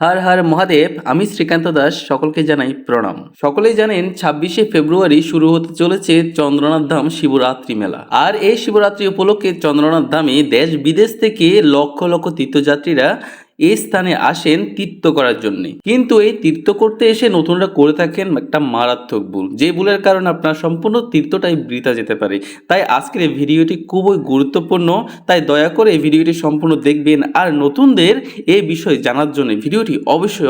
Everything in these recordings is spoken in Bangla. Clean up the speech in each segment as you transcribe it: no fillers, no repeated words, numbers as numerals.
হর হর মহাদেব। আমি শ্রীকান্ত দাস, সকলকে জানাই প্রণাম। সকলেই জানেন 26শে ফেব্রুয়ারি শুরু হতে চলেছে চন্দ্রনাথ ধাম শিবরাত্রি মেলা। আর এই শিবরাত্রি উপলক্ষে চন্দ্রনাথ ধামে দেশ বিদেশ থেকে লক্ষ লক্ষ তীর্থযাত্রীরা এই স্থানে আসেন তীর্থ করার জন্য। কিন্তু এই তীর্থ করতে এসে নতুনরা করে থাকেন একটা মারাত্মক ভুল, যে ভুলের কারণে আপনার সম্পূর্ণ তীর্থটাই বৃথা যেতে পারে। তাই আজকের এই ভিডিওটি খুবই গুরুত্বপূর্ণ, তাই দয়া করে এই ভিডিওটি সম্পূর্ণ দেখবেন আর নতুনদের এই বিষয়ে জানার জন্য ভিডিওটি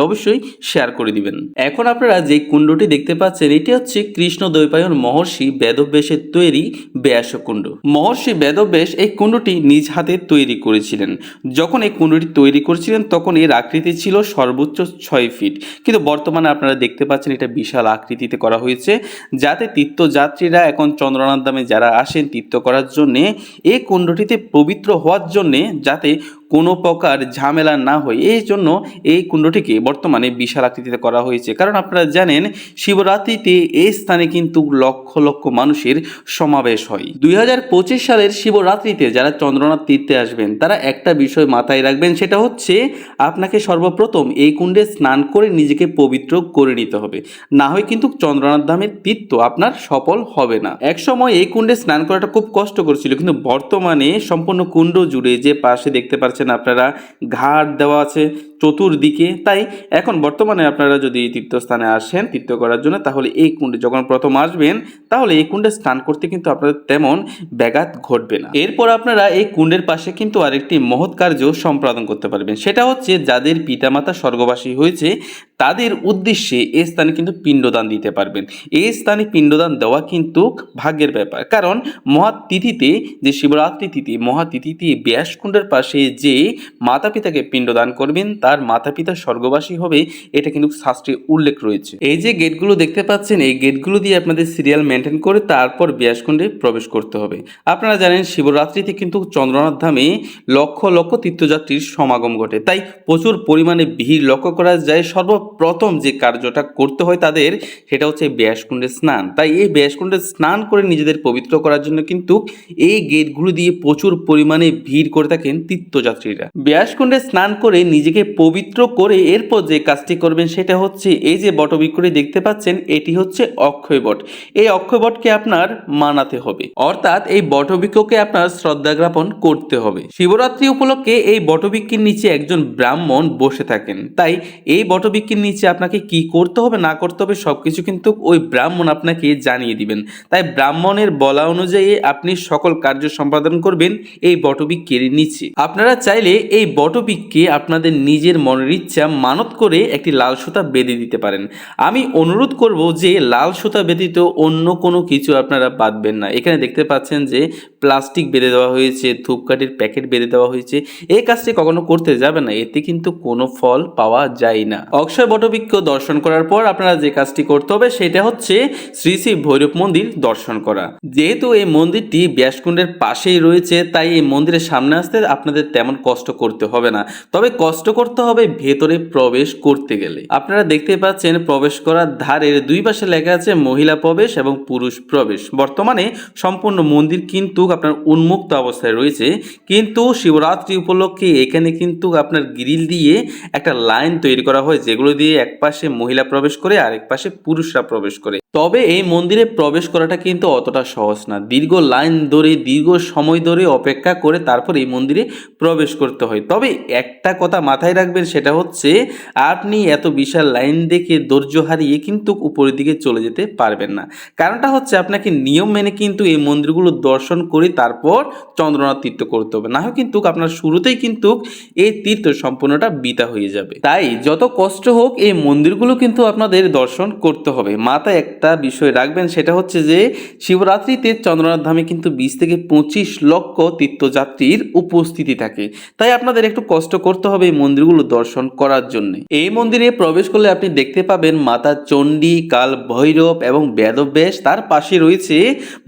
অবশ্যই শেয়ার করে দিবেন। এখন আপনারা যে কুণ্ডটি দেখতে পাচ্ছেন, এটি হচ্ছে কৃষ্ণ দ্বৈপায়ন মহর্ষি বেদব্যাসের তৈরি ব্যাসকুণ্ড। মহর্ষি বেদব্যাস এই কুণ্ডটি নিজ হাতে তৈরি করেছিলেন। যখন এই কুণ্ডটি তৈরি করেছিলেন তখন এর আকৃতি ছিল সর্বোচ্চ 6 ফিট, কিন্তু বর্তমানে আপনারা দেখতে পাচ্ছেন এটা বিশাল আকৃতিতে করা হয়েছে, যাতে তীর্থযাত্রীরা এখন চন্দ্রনাথ ধামে যারা আসেন তীর্থ করার জন্যে এই কুণ্ডটিতে পবিত্র হওয়ার জন্যে যাতে কোনো প্রকার ঝামেলা না হয়, এই জন্য এই কুণ্ডটিকে বর্তমানে বিশাল আকৃতিতে করা হয়েছে। কারণ আপনারা জানেন শিবরাত্রিতে এই স্থানে কিন্তু লক্ষ লক্ষ মানুষের সমাবেশ হয়। 2025 সালের শিবরাত্রিতে যারা চন্দ্রনাথ তীর্থে আসবেন তারা একটা বিষয় মাথায় রাখবেন, সেটা হচ্ছে আপনাকে সর্বপ্রথম এই কুণ্ডে স্নান করে নিজেকে পবিত্র করে নিতে হবে, না হয় কিন্তু চন্দ্রনাথ ধামের তীর্থ আপনার সফল হবে না। এক সময় এই কুণ্ডে স্নান করাটা খুব কষ্টকর ছিল, কিন্তু বর্তমানে সম্পূর্ণ কুণ্ড জুড়ে যে পাশে দেখতে পাচ্ছেন আপনারা ঘাট দেওয়া আছে চতুর্দিকে, তাই এখন বর্তমানে আপনারা যদি তীর্থস্থানে আসেন তীর্থ করার জন্য, তাহলে এই কুণ্ডে যখন প্রথম আসবেন তাহলে এই কুণ্ডে স্নান করতে কিন্তু আপনাদের তেমন ব্যাঘাত ঘটবে না। এরপর আপনারা এই কুণ্ডের পাশে কিন্তু আরেকটি মহৎ কার্য সম্পাদন করতে পারবেন, সেটা হচ্ছে যাদের পিতামাতা স্বর্গবাসী হয়েছে তাদের উদ্দেশ্যে এই স্থানে কিন্তু পিণ্ডদান দিতে পারবেন। এই স্থানে পিণ্ডদান দেওয়া কিন্তু ভাগ্যের ব্যাপার, কারণ মহাতিথিতে যে শিবরাত্রি তিথি মহাতিথিতে ব্যাসকুণ্ডের পাশে যে মাতা পিতাকে পিণ্ডদান করবেন তার মাতা পিতা স্বর্গবাসী হবে, এটা কিন্তু শাস্ত্রে উল্লেখ রয়েছে। এই যে গেটগুলো দেখতে পাচ্ছেন এই গেটগুলো দিয়ে আপনাদের সিরিয়াল মেনটেন করে তারপর ব্যাসকুণ্ডে প্রবেশ করতে হবে। আপনারা জানেন শিবরাত্রিতে কিন্তু চন্দ্রনাথ ধামে লক্ষ লক্ষ তীর্থযাত্রীর সমাগম ঘটে, তাই প্রচুর পরিমাণে ভিড় লক্ষ্য করা যায়। সর্বপ্রথম যে কার্যটা করতে হয় তাদের, সেটা হচ্ছে ব্যাসকুণ্ডে স্নান। তাই এই ব্যাসকুণ্ডে স্নান করে নিজেদের পবিত্র করার জন্য কিন্তু এই গেটগুলো দিয়ে প্রচুর পরিমাণে ভিড় করে থাকেন তীর্থযাত্রীরা। ব্যাসকুণ্ডে স্নান করে নিজেকে পবিত্র করে এরপর যে কাজটি করবেন সেটা হচ্ছে এই যে বটবৃক্ষটি দেখতে পাচ্ছেন, এটি হচ্ছে অক্ষয় বট। এই অক্ষয় বটকে আপনার মানাতে হবে, অর্থাৎ এই বটবৃক্ষকে আপনার শ্রদ্ধা জ্ঞাপন করতে হবে। শিবরাত্রি উপলক্ষে এই বটবৃক্ষের নিচে একজন ব্রাহ্মণ বসে থাকেন, তাই এই বটবৃক্ষের নিচে আপনাকে কি করতে হবে না করতে হবে সবকিছু কিন্তু ওই ব্রাহ্মণ আপনাকে জানিয়ে দিবেন। তাই ব্রাহ্মণের বলা অনুযায়ী আপনি সকল কার্য সম্পাদন করবেন এই বটবৃক্ষের নিচে। আপনারা চাইলে এই বটবৃক্ষে আপনাদের নিজের মনের ইচ্ছা মানত করে একটি লাল সুতা বেঁধে দিতে পারেন। আমি অনুরোধ করব যে লাল সুতা ব্যতীত অন্য কোনো কিছু আপনারা বাঁধবেন না। এখানে দেখতে পাচ্ছেন যে প্লাস্টিক বেঁধে দেওয়া হয়েছে, ধূপকাঠির প্যাকেট বেঁধে দেওয়া হয়েছে, এই কাজটি কখনো করতে যাবে না, এতে কিন্তু কোনো ফল পাওয়া যায় না। অক্ষয় বটবৃক্ষ দর্শন করার পর আপনারা যে কাজটি করতে হবে সেটা হচ্ছে শ্রী শ্রী ভৈরব মন্দির দর্শন করা। যেহেতু এই মন্দিরটি ব্যাসকুণ্ডের পাশেই রয়েছে, তাই এই মন্দিরের সামনে আসতে আপনাদের তেমন কষ্ট করতে হবে না, তবে কষ্ট করতে হবে ভেতরে প্রবেশ করতে গেলে। আপনারা দেখতে পাচ্ছেন প্রবেশ করার ধারের দুই পাশে লেখা আছে মহিলা প্রবেশ এবং পুরুষ প্রবেশ। বর্তমানে সম্পূর্ণ মন্দির কিন্তু আপনার উন্মুক্ত অবস্থায় রয়েছে, কিন্তু শিবরাত্রি উপলক্ষে এখানে কিন্তু আপনার গ্রিল দিয়ে একটা লাইন তৈরি করা হয়, যেগুলো দিয়ে এক পাশে মহিলা প্রবেশ করে আর এক পাশে পুরুষরা প্রবেশ করে। তবে এই মন্দিরে প্রবেশ করাটা কিন্তু অতটা সহজ না, দীর্ঘ লাইন ধরে দীর্ঘ সময় ধরে অপেক্ষা করে তারপর এই মন্দিরে প্রবেশ করতে হয়। তবে একটা কথা মাথায় রাখবেন, সেটা হচ্ছে আপনি এত বিশাল লাইন দেখে ধৈর্য হারিয়ে কিন্তু উপরের দিকে চলে যেতে পারবেন না। কারণটা হচ্ছে আপনাকে নিয়ম মেনে কিন্তু এই মন্দিরগুলো দর্শন করে তারপর চন্দ্রনাথ তীর্থ করতে হবে, না হয় কিন্তু আপনার শুরুতেই কিন্তু এই তীর্থ সম্পূর্ণটা বৃথা হয়ে যাবে। তাই যত কষ্ট হোক এই মন্দিরগুলো কিন্তু আপনাদের দর্শন করতে হবে। মাথায় একটা বিষয় রাখবেন, সেটা হচ্ছে যে শিবরাত্রিতে চন্দ্রনাথ ধামে কিন্তু 20 থেকে 25 লক্ষ তীর্থযাত্রীর উপস্থিতি থাকে, তাই আপনাদের একটু কষ্ট করতে হবে এই মন্দিরগুলো দর্শন করার জন্য। এই মন্দিরে প্রবেশ করলে আপনি দেখতে পাবেন মাতা চণ্ডী, কাল ভৈরব এবং বেদব্যাস, তার পাশে রয়েছে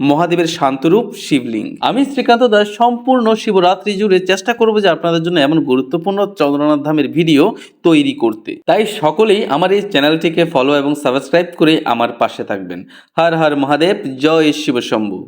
মহাদেবের শান্তরূপ শিবলিঙ্গ। আমি শ্রীকান্ত দাস সম্পূর্ণ শিবরাত্রি জুড়ে চেষ্টা করব যে আপনাদের জন্য এমন গুরুত্বপূর্ণ চন্দ্রনাথ ধামের ভিডিও তৈরি করতে, তাই সকলেই আমার এই চ্যানেলটিকে ফলো এবং সাবস্ক্রাইব করে আমার পাশে থাকবেন। হর হর মহাদেব, জয় শিব শম্ভু।